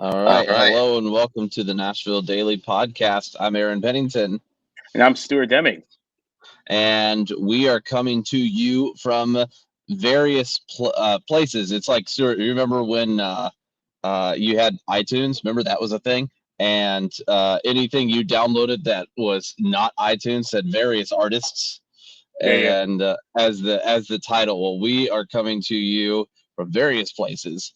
All right. Hello and welcome to the Nashville Daily Podcast. I'm Aaron Pennington. And I'm Stuart Deming. And we are coming to you from various places. It's like, Stuart, you remember when you had iTunes? Remember that was a thing? And anything you downloaded that was not iTunes said various artists. Yeah. And as the title, well, we are coming to you from various places.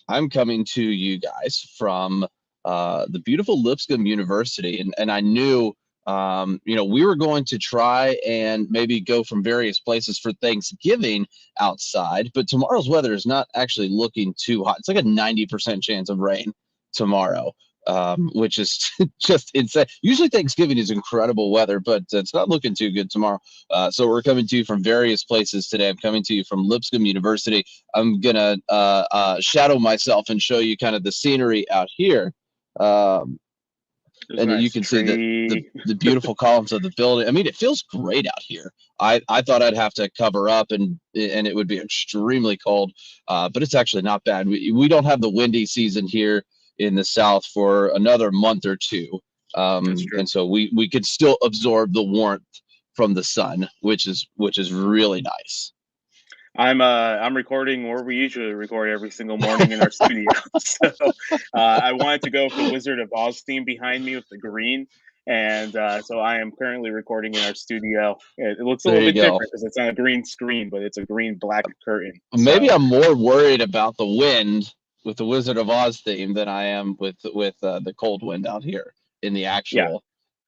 I'm coming to you guys from the beautiful Lipscomb University, and I knew we were going to try and maybe go from various places for Thanksgiving outside, but tomorrow's weather is not actually looking too hot. It's like a 90% chance of rain tomorrow. Which is just insane. Usually Thanksgiving is incredible weather, but it's not looking too good tomorrow. So we're coming to you from various places today. I'm coming to you from Lipscomb University. I'm going to shadow myself and show you kind of the scenery out here. And nice you can see the beautiful columns of the building. I mean, it feels great out here. I thought I'd have to cover up and it would be extremely cold, but it's actually not bad. We don't have the windy season here in the South for another month or two. And so we could still absorb the warmth from the sun, which is really nice. I'm recording where we usually record every single morning in our studio. So I wanted to go with the Wizard of Oz theme behind me with the green. And so I am currently recording in our studio. It looks a little bit different because it's on a green screen, but it's a green-black curtain. Maybe I'm more worried about the wind with the Wizard of Oz theme than I am with the cold wind out here in the actual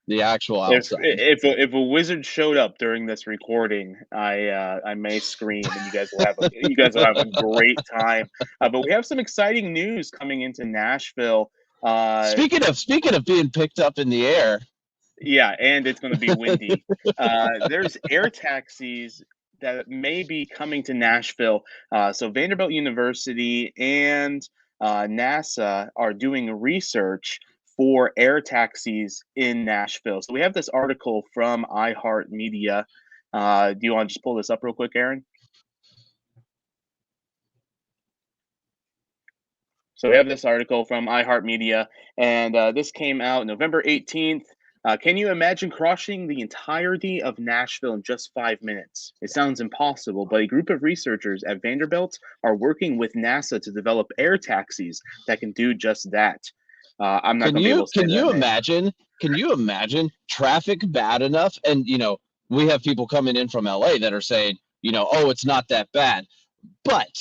outside. If a wizard showed up during this recording, I may scream, and you guys will have a great time. But we have some exciting news coming into Nashville. Speaking of being picked up in the air. Yeah, and it's going to be windy. There's air taxis that may be coming to Nashville. So Vanderbilt University and NASA are doing research for air taxis in Nashville. So we have this article from iHeartMedia. Do you want to just pull this up real quick, Aaron? So we have this article from iHeartMedia, and this came out November 18th. Can you imagine crossing the entirety of Nashville in just 5 minutes? It sounds impossible, but a group of researchers at Vanderbilt are working with NASA to develop air taxis that can do just that. I'm not going to be able to say that. Can you imagine traffic bad enough? And, we have people coming in from LA that are saying, oh, it's not that bad. But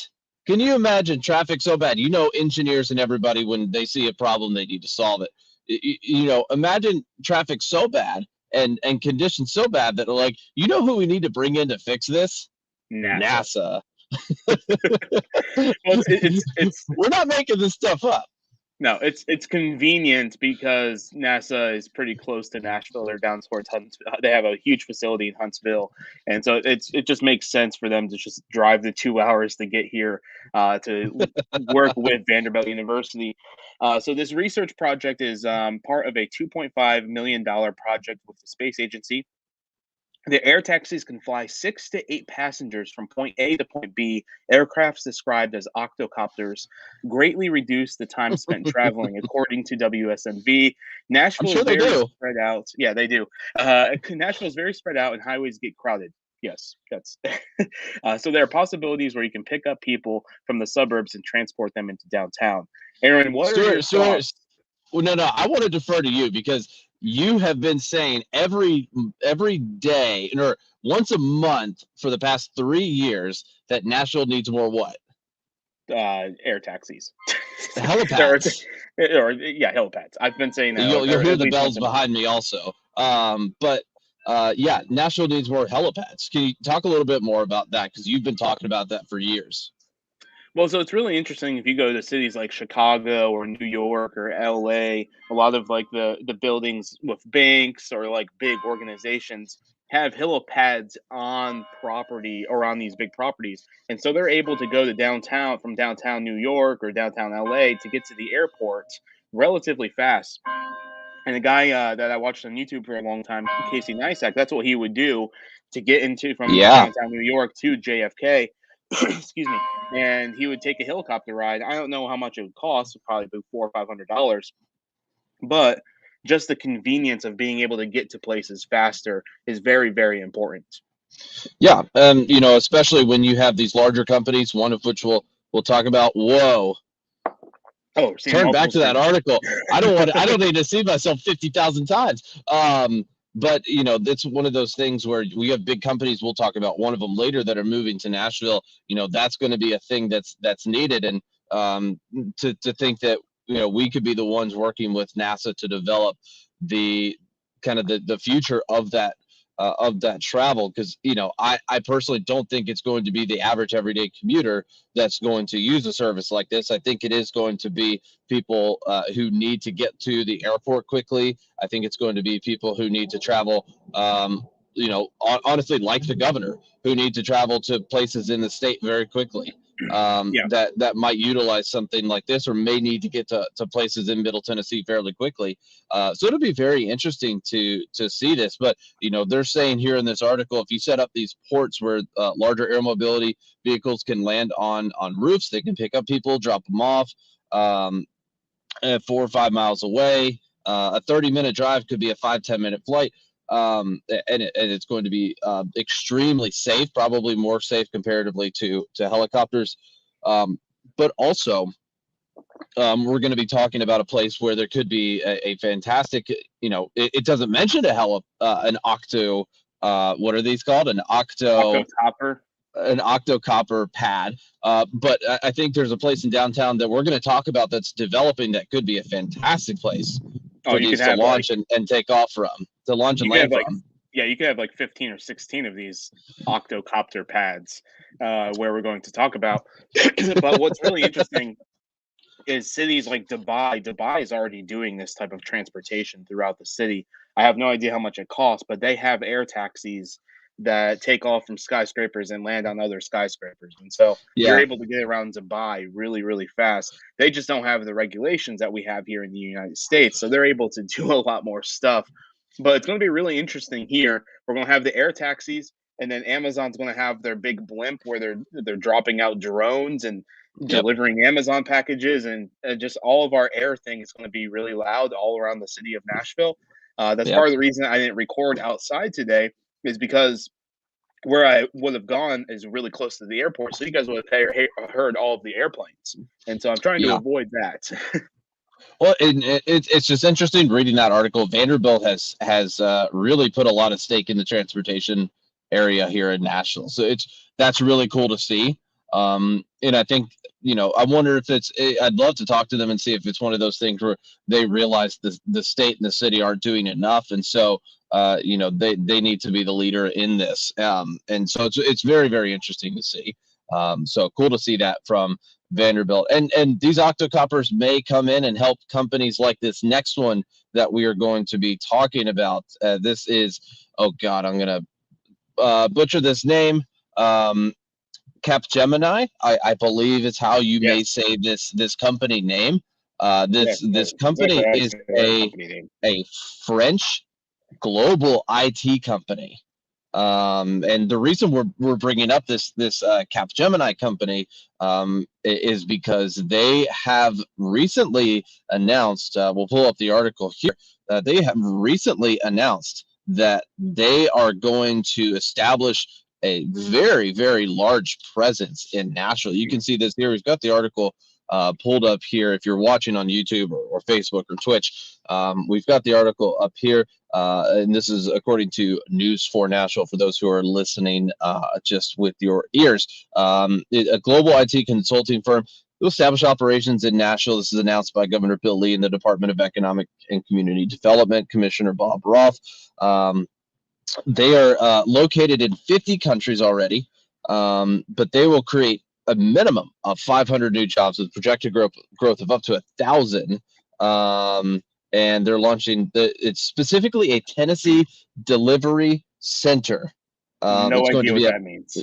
can you imagine traffic so bad? Engineers and everybody, when they see a problem, they need to solve it. Imagine traffic so bad and conditions so bad that are like, who we need to bring in to fix this? NASA. Well, we're not making this stuff up. No, it's convenient because NASA is pretty close to Nashville. They're down towards Huntsville. They have a huge facility in Huntsville, and so it just makes sense for them to just drive the 2 hours to get here to work with Vanderbilt University. So this research project is part of a $2.5 million project with the space agency. The air taxis can fly 6 to 8 passengers from point A to point B. Aircrafts described as octocopters greatly reduce the time spent traveling, according to WSMV. Nashville is very spread out. Yeah, they do. Nashville is very spread out, and highways get crowded. Yes, that's so there are possibilities where you can pick up people from the suburbs and transport them into downtown. Aaron, what are your thoughts? Well, no, I want to defer to you because you have been saying every day or once a month for the past 3 years that Nashville needs more what? Air taxis. Helipads. Helipads. I've been saying that. You'll hear the bells behind me also. But Nashville needs more helipads. Can you talk a little bit more about that? Because you've been talking about that for years. Well, so it's really interesting if you go to cities like Chicago or New York or LA, a lot of like the buildings with banks or like big organizations have helipads on property or on these big properties. And so they're able to go to downtown from downtown New York or downtown LA to get to the airport relatively fast. And the guy that I watched on YouTube for a long time, Casey Neistat, that's what he would do to get into from downtown New York to JFK. excuse me, and he would take a helicopter ride. I don't know how much it would cost, probably about $400 or $500, but just the convenience of being able to get to places faster is very, very important. Yeah, and you know, especially when you have these larger companies, one of which we'll talk about. Whoa, Oh, we're seeing turn back multiple to that screens. article. I don't need to see myself 50,000 times. But you know, that's one of those things where we have big companies. We'll talk about one of them later that are moving to Nashville. You know, that's going to be a thing that's needed. And to think that, you know, we could be the ones working with NASA to develop the kind of the future of that travel, because you know, I personally don't think it's going to be the average everyday commuter that's going to use a service like this. I think it is going to be people who need to get to the airport quickly. I think it's going to be people who need to travel, you know, honestly, like the governor, who need to travel to places in the state very quickly. Yeah. That might utilize something like this, or may need to get to places in Middle Tennessee fairly quickly. So it'll be very interesting to see this. But you know, they're saying here in this article, if you set up these ports where larger air mobility vehicles can land on roofs, they can pick up people, drop them off, 4 or 5 miles away. A 30-minute drive could be a 5-10 minute flight. And it's going to be extremely safe, probably more safe comparatively to helicopters. But also, we're going to be talking about a place where there could be a fantastic, you know, it doesn't mention an octo, what are these called? Octocopter. An octocopter pad. But I think there's a place in downtown that we're going to talk about that's developing that could be a fantastic place Oh, for you could these to have like launch and take off from, to launch and you could have land like from. yeah, you could have like 15 or 16 of these octocopter pads, where we're going to talk about. But what's really interesting is cities like Dubai. Dubai is already doing this type of transportation throughout the city. I have no idea how much it costs, but they have air taxis that take off from skyscrapers and land on other skyscrapers. And so you're Yeah. able to get around Dubai really, really fast. They just don't have the regulations that we have here in the United States. So they're able to do a lot more stuff. But it's going to be really interesting here. We're going to have the air taxis, and then Amazon's going to have their big blimp where they're dropping out drones and Yep. delivering Amazon packages, and just all of our air thing is going to be really loud all around the city of Nashville. That's Yep. part of the reason I didn't record outside today, is because where I would have gone is really close to the airport, so you guys would have heard all of the airplanes, and so I'm trying to Yeah. avoid that. Well, it's just interesting reading that article. Vanderbilt has really put a lot of stake in the transportation area here in Nashville, so that's really cool to see. And I think, you know, I wonder if I'd love to talk to them and see if it's one of those things where they realize the state and the city aren't doing enough, and so you know, they need to be the leader in this. And so it's very, very interesting to see. So cool to see that from Vanderbilt. And these octocoppers may come in and help companies like this next one that we are going to be talking about. This is, oh God, I'm gonna butcher this name. Capgemini, I believe is how you may Yes, say this company name. yes, This exactly. company That's is the right company name. a French global IT company. And the reason we're bringing up this Capgemini company is because they have recently announced. We'll pull up the article here. They have recently announced that they are going to establish a very, very large presence in Nashville. You can see this here. We've got the article pulled up here. If you're watching on YouTube or Facebook or Twitch, we've got the article up here. And this is according to News for Nashville, for those who are listening just with your ears. A global IT consulting firm to establish operations in Nashville. This is announced by Governor Bill Lee and the Department of Economic and Community Development, Commissioner Bob Roth. They are located in 50 countries already, but they will create a minimum of 500 new jobs with projected growth of up to 1,000. And they're launching it's specifically a Tennessee delivery center. No That's going idea to what be that means.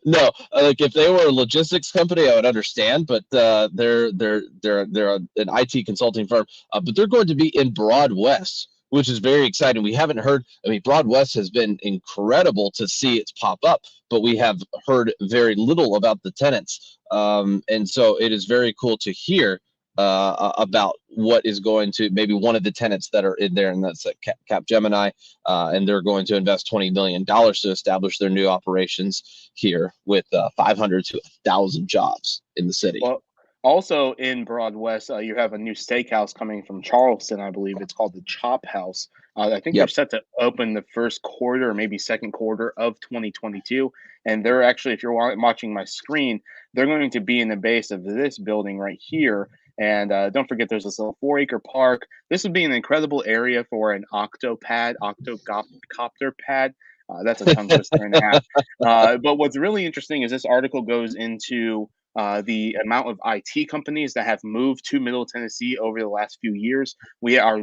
no, like if they were a logistics company, I would understand, but they're an IT consulting firm, but they're going to be in Broad West. which is very exciting. We haven't heard, I mean, Broad West has been incredible to see it pop up, but we have heard very little about the tenants. And so it is very cool to hear about what is going to, maybe one of the tenants that are in there, and that's Capgemini, and they're going to invest $20 million to establish their new operations here with 500 to 1,000 jobs in the city. Well, also in Broad West, you have a new steakhouse coming from Charleston, I believe. It's called the Chop House. I think they're Yep. set to open the first quarter or maybe second quarter of 2022. And they're actually, if you're watching my screen, they're going to be in the base of this building right here. And don't forget, there's this little 4-acre park. This would be an incredible area for an octocopter pad. That's a tongue twister and a half. But what's really interesting is this article goes into the amount of IT companies that have moved to Middle Tennessee over the last few years. We are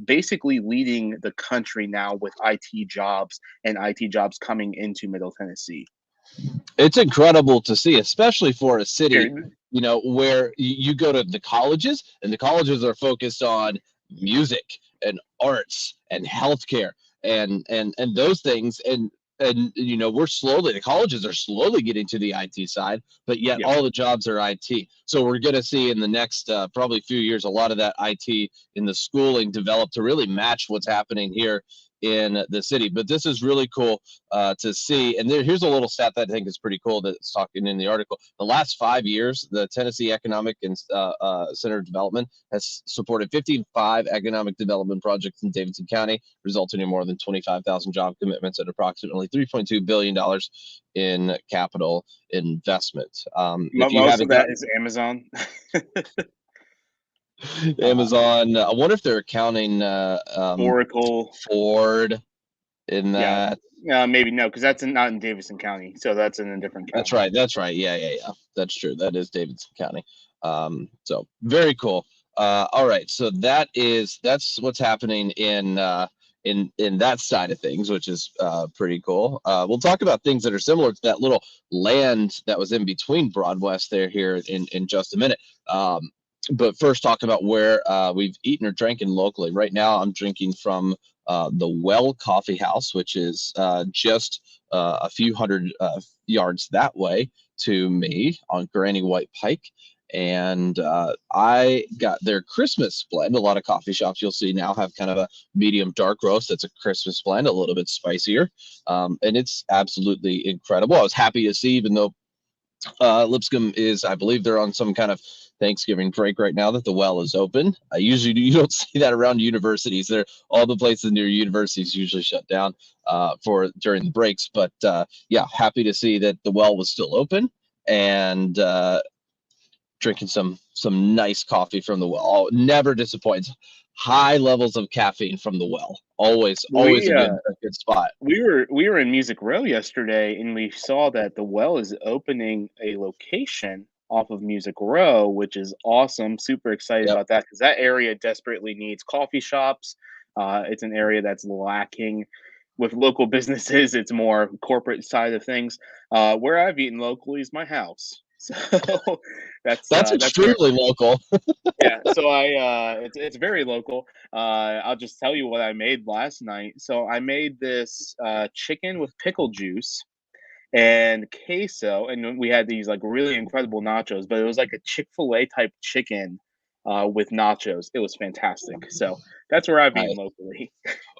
basically leading the country now with IT jobs and IT jobs coming into Middle Tennessee. It's incredible to see, especially for a city, Here, you know, where you go to the colleges, and the colleges are focused on music and arts and healthcare and those things. And you know, the colleges are slowly getting to the IT side, but yet yep. all the jobs are IT. So we're going to see in the next probably few years a lot of that IT in the schooling develop to really match what's happening here in the city. But this is really cool to see. And here's a little stat that I think is pretty cool that's talking in the article. The last 5 years, the Tennessee Economic and Center of Development has supported 55 economic development projects in Davidson County, resulting in more than 25,000 job commitments and approximately $3.2 billion in capital investment. If you Most of haven't that got is Amazon. Amazon, I wonder if they're counting Oracle. Ford in Yeah. that. Maybe no, because that's not in Davidson County. So that's in a different county. That's right. That's right. Yeah. That's true. That is Davidson County. So very cool. All right. So that's what's happening in that side of things, which is pretty cool. We'll talk about things that are similar to that little land that was in between Broad West there here in just a minute. But first, talk about where we've eaten or drinking locally. Right now, I'm drinking from the Well Coffee House, which is just a few hundred yards that way to me on Granny White Pike. And I got their Christmas blend. A lot of coffee shops you'll see now have kind of a medium dark roast that's a Christmas blend, a little bit spicier. And it's absolutely incredible. I was happy to see, even though Lipscomb is, I believe they're on some kind of Thanksgiving break right now, that the Well is open. Usually you don't see that around universities. All the places near universities usually shut down for during the breaks. But yeah, happy to see that the Well was still open, and drinking some nice coffee from the Well. Oh, never disappoints. High levels of caffeine from the Well. Always We a good spot. we were in Music Row yesterday, and we saw that the Well is opening a location off of Music Row, which is awesome. Super excited Yep. about that because that area desperately needs coffee shops. It's an area that's lacking with local businesses. It's more corporate side of things. Where I've eaten locally is my house, so That's that's where. extremely local. Yeah, so it's very local. I'll just tell you what I made last night. So I made this chicken with pickle juice and queso, and then we had these like really incredible nachos. But it was like a Chick-fil-A type chicken with nachos. It was fantastic. So that's where I've eaten locally.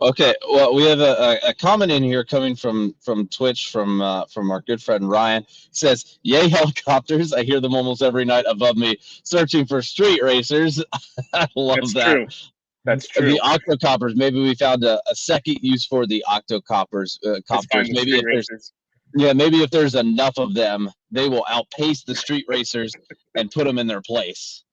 Okay, well, we have a comment in here coming from Twitch from our good friend Ryan. It says, "Yay helicopters! I hear them almost every night above me, searching for street racers." I love That's that. true. That's The true. octocoppers. Maybe we found a second use for the octocoppers. Let's Copters. find the street racers. Maybe if there's enough of them, they will outpace the street racers and put them in their place.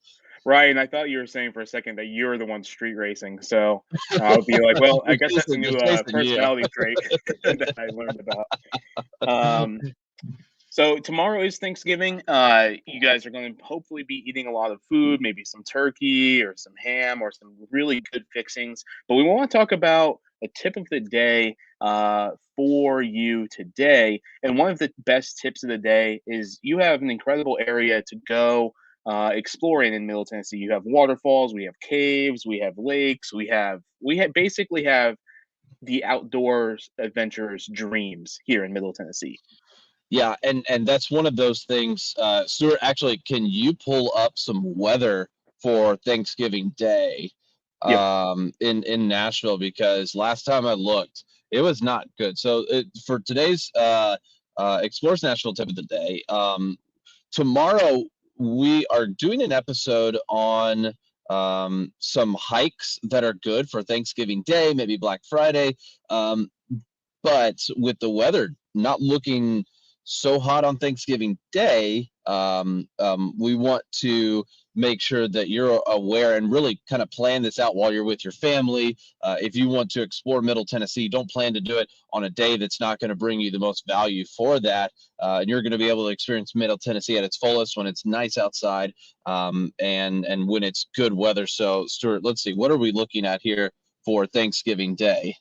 Ryan, I thought you were saying for a second that you're the one street racing. So I would be like, well, I guess that's a They're new chasing you. personality trait that I learned about. Um, so tomorrow is Thanksgiving. You guys are going to hopefully be eating a lot of food, maybe some turkey or some ham or some really good fixings. But we want to talk about a tip of the day for you today. And one of the best tips of the day is you have an incredible area to go exploring in Middle Tennessee. You have waterfalls, we have caves, we have lakes, basically have the outdoors adventurers' dreams here in Middle Tennessee. Yeah, and that's one of those things. Stuart, actually, can you pull up some weather for Thanksgiving Day Yep. in Nashville? Because last time I looked, it was not good. So for today's Explores Nashville tip of the day, tomorrow we are doing an episode on some hikes that are good for Thanksgiving Day, maybe Black Friday. But with the weather not looking so hot on Thanksgiving Day, we want to make sure that you're aware and really kind of plan this out while you're with your family. If you want to explore Middle Tennessee, don't plan to do it on a day that's not going to bring you the most value for that. And you're going to be able to experience Middle Tennessee at its fullest when it's nice outside and when it's good weather. So, Stuart, let's see, what are we looking at here for Thanksgiving Day?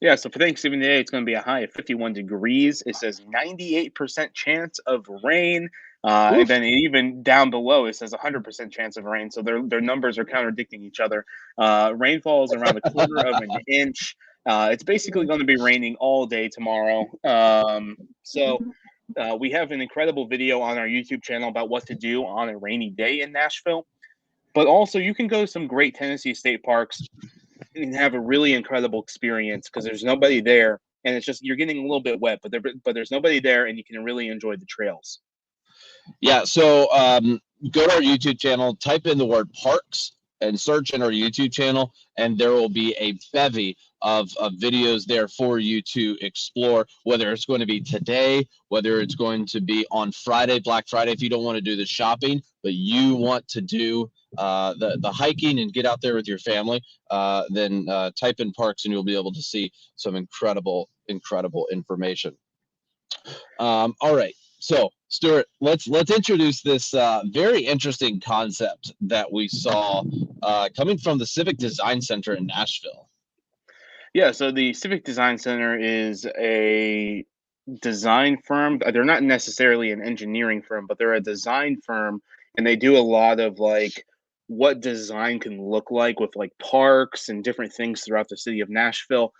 Yeah, so for Thanksgiving Day, it's going to be a high of 51 degrees. It says 98% chance of rain. And then even down below, it says 100% chance of rain. So their numbers are contradicting each other. Rainfall is around a quarter of an inch. It's basically going to be raining all day tomorrow. We have an incredible video on our YouTube channel about what to do on a rainy day in Nashville. But also, you can go to some great Tennessee state parks and have a really incredible experience because there's nobody there, and it's just you're getting a little bit wet, but there's nobody there, and you can really enjoy the trails. Yeah, so go to our YouTube channel, type in the word parks, and search in our YouTube channel, and there will be a bevy of videos there for you to explore, whether it's going to be today, whether it's going to be on Friday, Black Friday, if you don't want to do the shopping, but you want to do the hiking and get out there with your family, then type in parks and you'll be able to see some incredible information. All right. So, Stuart, let's introduce this very interesting concept that we saw coming from the Civic Design Center in Nashville. Yeah, so the Civic Design Center is a design firm. They're not necessarily an engineering firm, but they're a design firm, and they do a lot of like what design can look like with like parks and different things throughout the city of Nashville.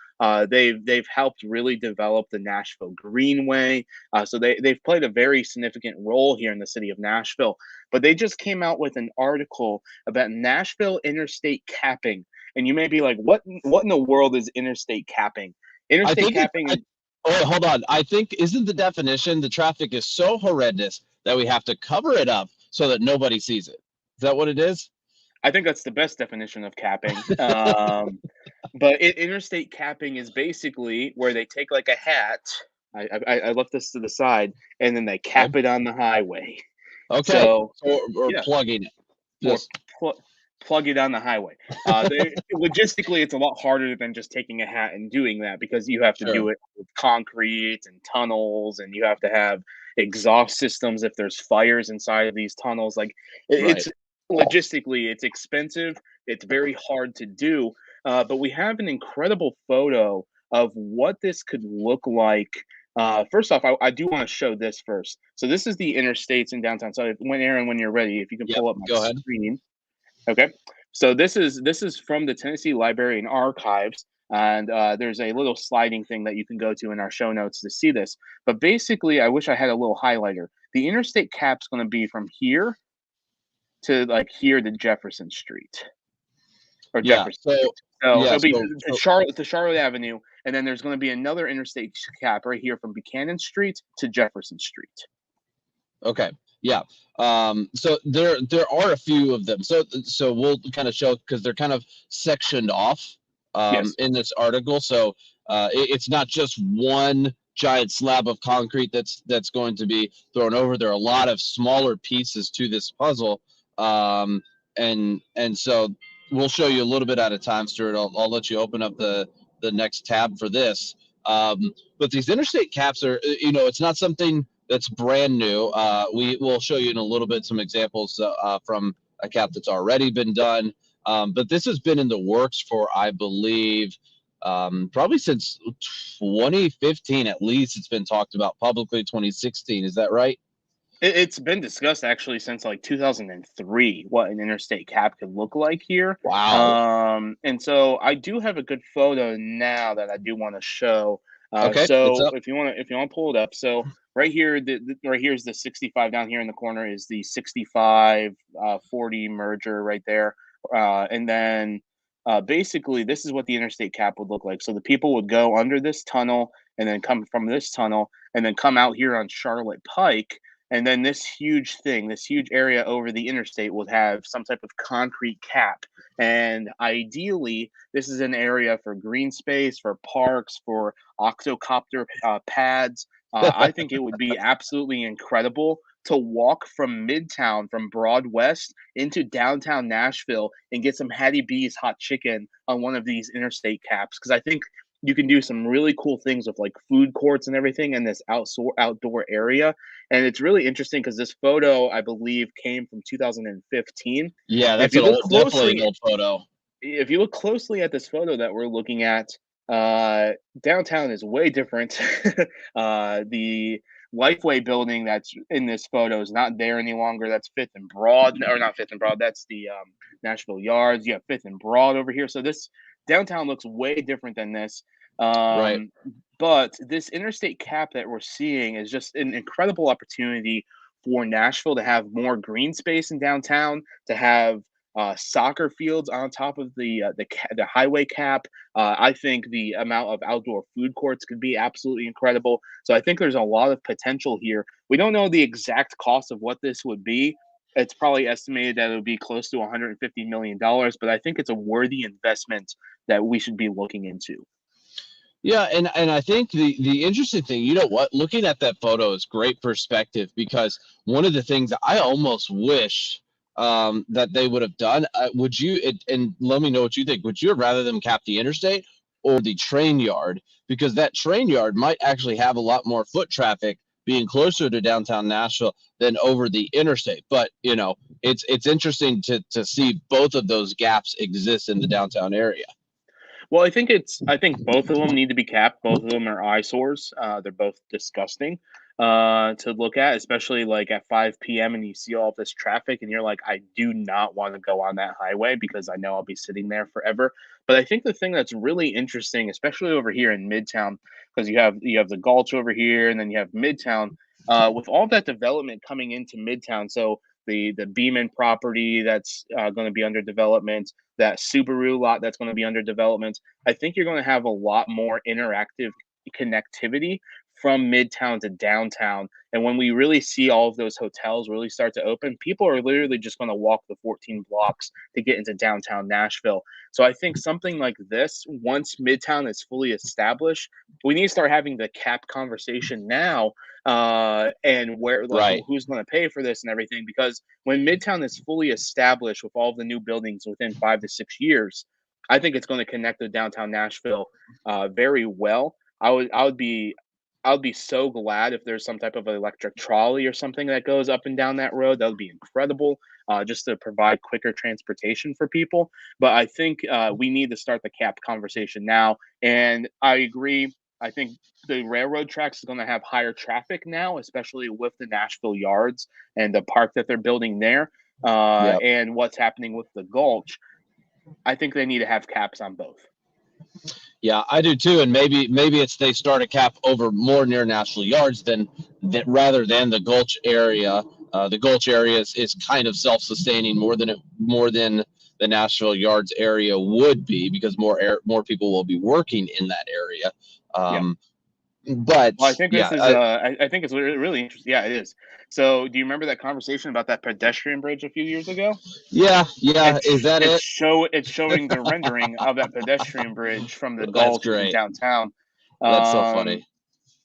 They've helped really develop the Nashville Greenway. So they've played a very significant role here in the city of Nashville. But they just came out with an article about Nashville Interstate Capping. And you may be like, what in the world is interstate capping? Interstate capping. Oh, hold on. I think isn't the definition the traffic is so horrendous that we have to cover it up so that nobody sees it. Is that what it is? I think that's the best definition of capping. But interstate capping is basically where they take like a hat. I left this to the side, and then they cap it on the highway. Okay. So Or yeah, plugging it. or Just plug it on the highway. Logistically, it's a lot harder than just taking a hat and doing that because you have to sure. do it with concrete and tunnels, and you have to have exhaust systems if there's fires inside of these tunnels. Like it's logistically, it's expensive. It's very hard to do. But we have an incredible photo of what this could look like. First off, I do want to show this first. So this is the interstates in downtown. So Aaron, when you're ready, if you can pull up my go ahead. screen. Okay, so this is from the Tennessee Library and Archives, and there's a little sliding thing that you can go to in our show notes to see this. But basically, I wish I had a little highlighter. The interstate cap's going to be from here to like here to Jefferson Street or Jefferson. So it'll be to Charlotte Avenue, and then there's going to be another interstate cap right here from Buchanan Street to Jefferson Street. Okay. Yeah. So there are a few of them. So we'll kind of show because they're kind of sectioned off in this article. So it's not just one giant slab of concrete that's going to be thrown over. There are a lot of smaller pieces to this puzzle, and so we'll show you a little bit at a time, Stuart. I'll let you open up the next tab for this. But these interstate caps are, it's not something that's brand new. We will show you in a little bit some examples from a cap that's already been done. But this has been in the works for, I believe, probably since 2015 at least. It's been talked about publicly. 2016, is that right? It's been discussed actually since like 2003 what an interstate cap could look like here. Wow. And so I do have a good photo now that I do want to show. Okay, it's So up. if you want to pull it up, so right here, right here is the 65 down here in the corner is the 65 40 merger right there, and then basically this is what the interstate cap would look like. So the people would go under this tunnel and then come from this tunnel and then come out here on Charlotte Pike, and then this huge thing, this huge area over the interstate would have some type of concrete cap. And ideally, this is an area for green space, for parks, for octocopter pads. I think it would be absolutely incredible to walk from Midtown, from Broad West into downtown Nashville and get some Hattie B's hot chicken on one of these interstate caps. Because I think you can do some really cool things with like food courts and everything in this outdoor area. And it's really interesting because this photo, I believe, came from 2015. Yeah, If that's you an look old, definitely an closely, old photo. if you look closely at this photo that we're looking at, downtown is way different. The Lifeway building that's in this photo is not there any longer. That's Fifth and Broad, or not Fifth and Broad. That's the Nashville Yards. You have Fifth and Broad over here. So this downtown looks way different than this. Right. Um, but this interstate cap that we're seeing is just an incredible opportunity for Nashville to have more green space in downtown, to have soccer fields on top of the highway cap. I think the amount of outdoor food courts could be absolutely incredible. So I think there's a lot of potential here. We don't know the exact cost of what this would be. It's probably estimated that it would be close to $150 million, but I think it's a worthy investment that we should be looking into. Yeah, and I think the interesting thing, you know what, looking at that photo is great perspective because one of the things that I almost wish that they would have done, would you, and let me know what you think, would you have rather them cap the interstate or the train yard? Because that train yard might actually have a lot more foot traffic being closer to downtown Nashville than over the interstate. But, you know, it's interesting to see both of those gaps exist in the downtown area. Well, I think both of them need to be capped. Both of them are eyesores. They're both disgusting to look at, especially like at 5 p.m. and you see all this traffic and you're like, I do not want to go on that highway because I know I'll be sitting there forever. But I think the thing that's really interesting, especially over here in Midtown, because you have the Gulch over here and then you have Midtown, with all that development coming into Midtown. So the Beeman property that's going to be under development, that Subaru lot that's going to be under development. I think you're going to have a lot more interactive connectivity from midtown to downtown. And when we really see all of those hotels really start to open, people are literally just going to walk the 14 blocks to get into downtown Nashville. So I think something like this, once midtown is fully established, we need to start having the cap conversation now, and where like Right. who's going to pay for this and everything, because when midtown is fully established with all the new buildings within 5 to 6 years, I think it's going to connect to downtown Nashville very well. I would be so glad if there's some type of electric trolley or something that goes up and down that road. That would be incredible, just to provide quicker transportation for people. But I think we need to start the cap conversation now. And I agree. I think the railroad tracks is going to have higher traffic now, especially with the Nashville Yards and the park that they're building there, Yeah. and what's happening with the Gulch. I think they need to have caps on both. Yeah, I do too, and maybe it's they start a cap over more near National Yards than that rather than the Gulch area. The Gulch area is kind of self-sustaining more than the Nashville Yards area would be because more people will be working in that area. Yeah. But Well, I think yeah, this is. I think it's really interesting. Yeah, it is. So, do you remember that conversation about that pedestrian bridge a few years ago? yeah. Is that it? It's showing the rendering of that pedestrian bridge from the That's Gulch in great. downtown. That's so funny.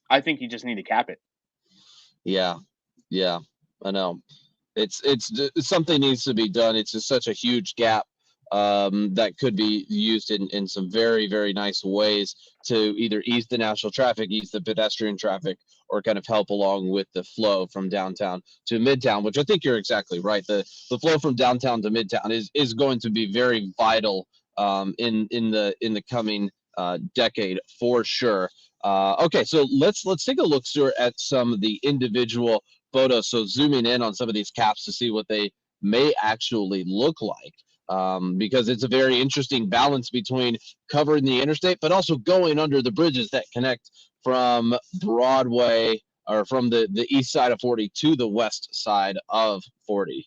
I think you just need to cap it. Yeah, yeah. I know. Something needs to be done. It's just such a huge gap that could be used in some very, very nice ways to either ease the national traffic, ease the pedestrian traffic, or kind of help along with the flow from downtown to midtown, which I think you're exactly right. The flow from downtown to midtown is going to be very vital in the coming decade for sure. Okay, so let's take a look, Stuart, at some of the individual photos. So zooming in on some of these caps to see what they may actually look like. Because it's a very interesting balance between covering the interstate, but also going under the bridges that connect from Broadway or from the east side of 40 to the west side of 40.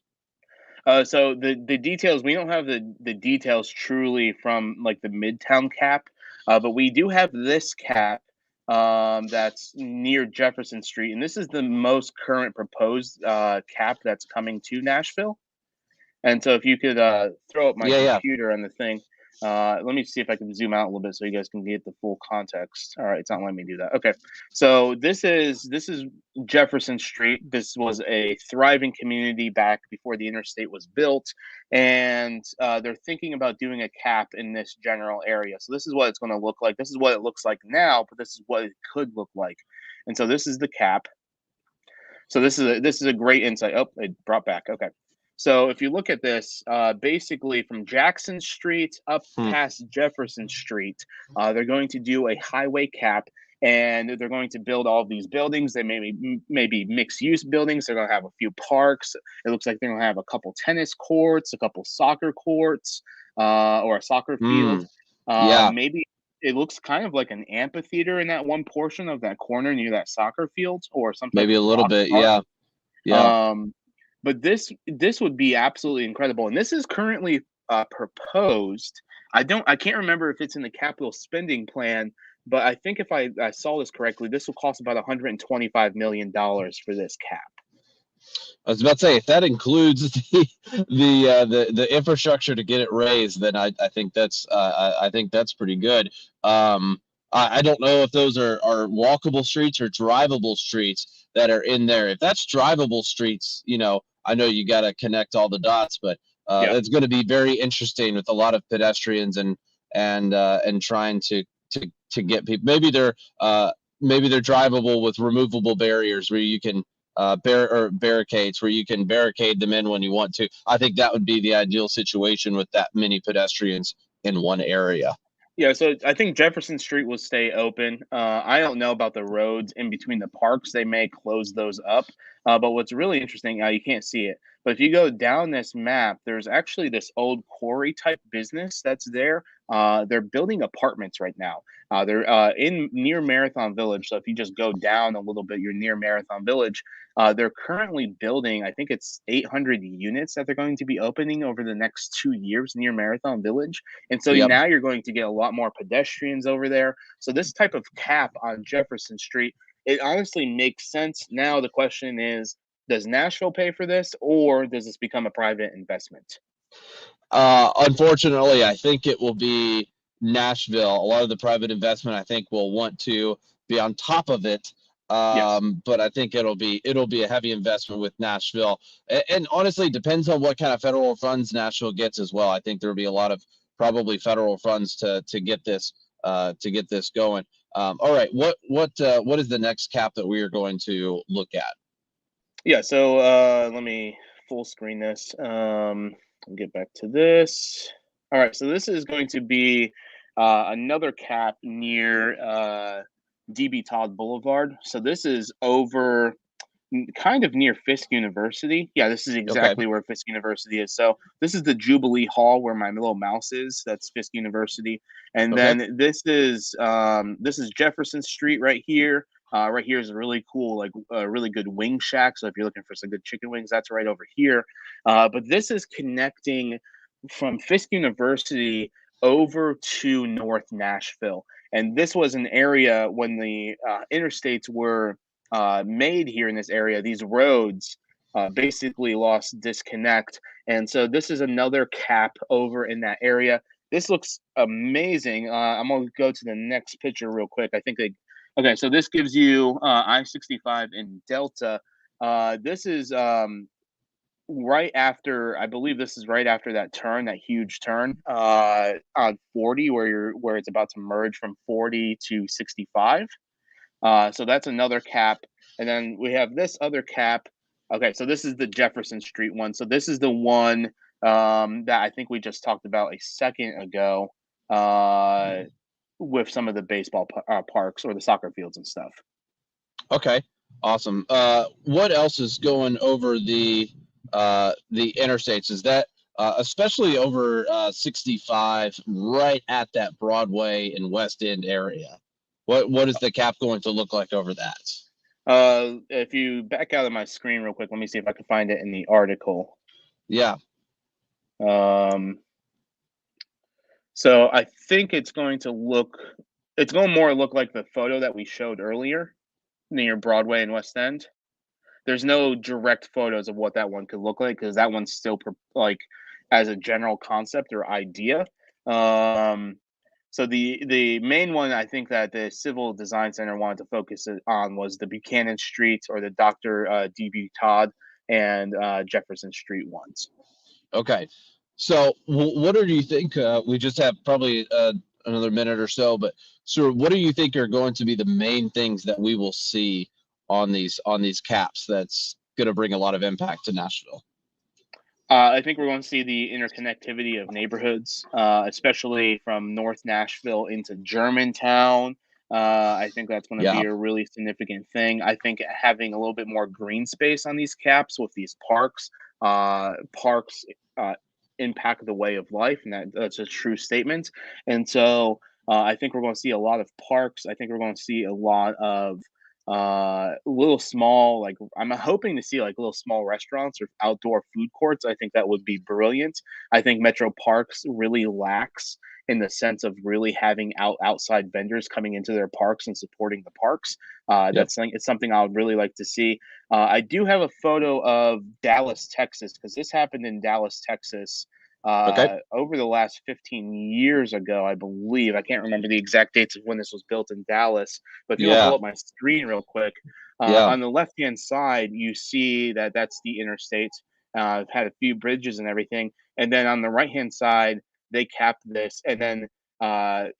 So the details, we don't have the details truly from like the Midtown cap, but we do have this cap that's near Jefferson Street, and this is the most current proposed cap that's coming to Nashville. And so if you could throw up my Yeah. computer on the thing, let me see if I can zoom out a little bit so you guys can get the full context. All right, it's not letting me do that. Okay, so this is Jefferson Street. This was a thriving community back before the interstate was built, and they're thinking about doing a cap in this general area. So this is what it's going to look like. This is what it looks like now, but this is what it could look like. And so this is the cap. So this is a great insight. Oh, it brought back. Okay. So if you look at this, basically from Jackson Street up past Jefferson Street, they're going to do a highway cap, and they're going to build all of these buildings. They maybe mixed use buildings. They're going to have a few parks. It looks like they're going to have a couple tennis courts, a couple soccer courts, or a soccer field. Yeah. Maybe it looks kind of like an amphitheater in that one portion of that corner near that soccer field, or some type Maybe of a little water bit. park. Yeah. But this would be absolutely incredible, and this is currently proposed. I can't remember if it's in the capital spending plan, but I think if I saw this correctly, this will cost about $125 million for this cap. I was about to say, if that includes the infrastructure to get it raised, then I think that's pretty good. I don't know if those are walkable streets or drivable streets that are in there. If that's drivable streets, I know you got to connect all the dots, but Yeah. it's going to be very interesting with a lot of pedestrians and trying to get people. Maybe they're drivable with removable barriers where you can barricades where you can barricade them in when you want to. I think that would be the ideal situation with that many pedestrians in one area. Yeah, so I think Jefferson Street will stay open. I don't know about the roads in between the parks. They may close those up. But what's really interesting, you can't see it, but if you go down this map, there's actually this old quarry type business that's there. They're building apartments right now. They're in near Marathon Village. So if you just go down a little bit, you're near Marathon Village. They're currently building, I think it's 800 units that they're going to be opening over the next 2 years near Marathon Village. And so Yep. now you're going to get a lot more pedestrians over there. So this type of cap on Jefferson Street, it honestly makes sense. Now the question is, does Nashville pay for this, or does this become a private investment? Unfortunately, I think it will be Nashville. A lot of the private investment, I think, will want to be on top of it. Yes. But I think it'll be a heavy investment with Nashville, and honestly, depends on what kind of federal funds Nashville gets as well. I think there will be a lot of probably federal funds to get this going. All right, what is the next cap that we are going to look at? Yeah. So let me full screen this. I'll get back to this. All right. So this is going to be another cap near DB Todd Boulevard. So this is over kind of near Fisk University. Yeah, this is exactly where Fisk University is. So this is the Jubilee Hall where my little mouse is. That's Fisk University. And then this is Jefferson Street right here. Right here is a really cool, like a really good wing shack. So if you're looking for some good chicken wings, that's right over here. But this is connecting from Fisk University over to North Nashville. And this was an area when the interstates were made here in this area. These roads basically lost disconnect. And so this is another cap over in that area. This looks amazing. I'm going to go to the next picture real quick. I think okay, so this gives you I-65 in Delta. This is right after, I believe this is right after that turn, that huge turn on 40 where it's about to merge from 40 to 65. So that's another cap. And then we have this other cap. Okay, so this is the Jefferson Street one. So this is the one that I think we just talked about a second ago with some of the baseball parks or the soccer fields and stuff. Okay. Awesome. What else is going over the interstates? Is that especially over 65, right at that Broadway and West End area? What is the cap going to look like over that? If you back out of my screen real quick, let me see if I can find it in the article. Yeah. Um, so I think it's going to more look like the photo that we showed earlier near Broadway and West End. There's no direct photos of what that one could look like because that one's still like as a general concept or idea. Um, so the main one I think that the Civil Design Center wanted to focus on was the Buchanan Street or the Dr. D.B. Todd and Jefferson Street ones. Okay. So what do you think? We just have probably another minute or so, but so what do you think are going to be the main things that we will see on these caps that's going to bring a lot of impact to Nashville? I think we're going to see the interconnectivity of neighborhoods, especially from North Nashville into Germantown. I think that's going to Yeah. be a really significant thing. I think having a little bit more green space on these caps with these parks uh, impact the way of life, and that's a true statement. And so I think we're going to see a lot of parks. I think we're going to see a lot of little small, like I'm hoping to see like little small restaurants or outdoor food courts. I think that would be brilliant. I think Metro Parks really lacks in the sense of really having outside vendors coming into their parks and supporting the parks. Yep. It's something I would really like to see. I do have a photo of Dallas, Texas, because this happened in Dallas, Texas, Okay. over the last 15 years ago, I believe. I can't remember the exact dates of when this was built in Dallas, but if you want to pull Yeah. up my screen real quick, Yeah. on the left-hand side, you see that that's the interstate. I've had a few bridges and everything, and then on the right-hand side, they capped this, and then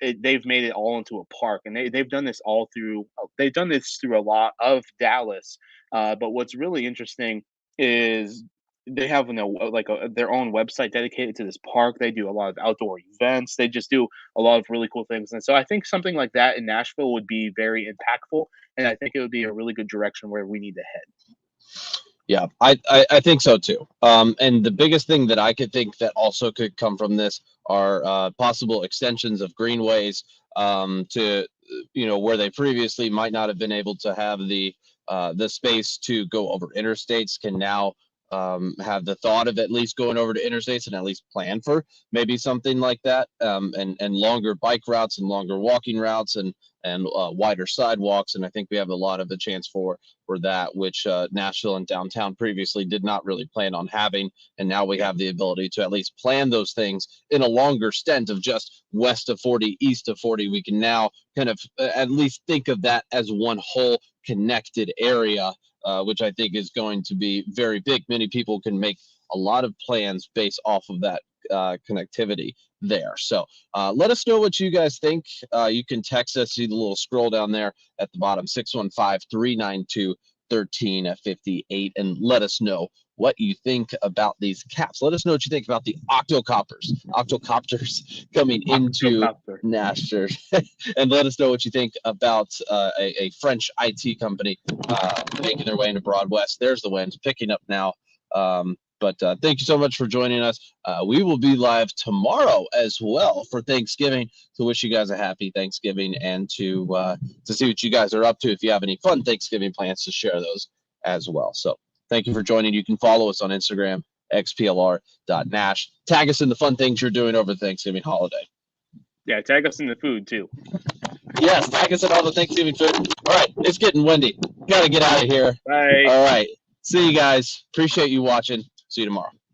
they've made it all into a park, and they've done this all through. They've done this through a lot of Dallas. But what's really interesting is they have their own website dedicated to this park. They do a lot of outdoor events. They just do a lot of really cool things, and so I think something like that in Nashville would be very impactful, and I think it would be a really good direction where we need to head. Yeah, I think so too. And the biggest thing that I could think that also could come from this are possible extensions of greenways to where they previously might not have been able to have the space to go over interstates can now have the thought of at least going over to interstates and at least plan for maybe something like that, and longer bike routes and longer walking routes and wider sidewalks. And I think we have a lot of a chance for that, which Nashville and downtown previously did not really plan on having. And now we have the ability to at least plan those things in a longer stint of just west of 40, east of 40. We can now kind of at least think of that as one whole connected area, which I think is going to be very big. Many people can make a lot of plans based off of that connectivity there. So let us know what you guys think. You can text us, see the little scroll down there at the bottom, 615-392-1358, and let us know what you think about these caps. Let us know what you think about the octocopters coming into Nashville, and let us know what you think about a French IT company making their way into Broad West. There's the wind picking up now. But thank you so much for joining us. We will be live tomorrow as well for Thanksgiving. To wish you guys a happy Thanksgiving and to see what you guys are up to. If you have any fun Thanksgiving plans, to share those as well. So thank you for joining. You can follow us on Instagram, XPLR.NASH. Tag us in the fun things you're doing over the Thanksgiving holiday. Yeah, tag us in the food too. Yes, tag us in all the Thanksgiving food. All right, it's getting windy. Got to get out of here. Bye. All right. See you guys. Appreciate you watching. See you tomorrow.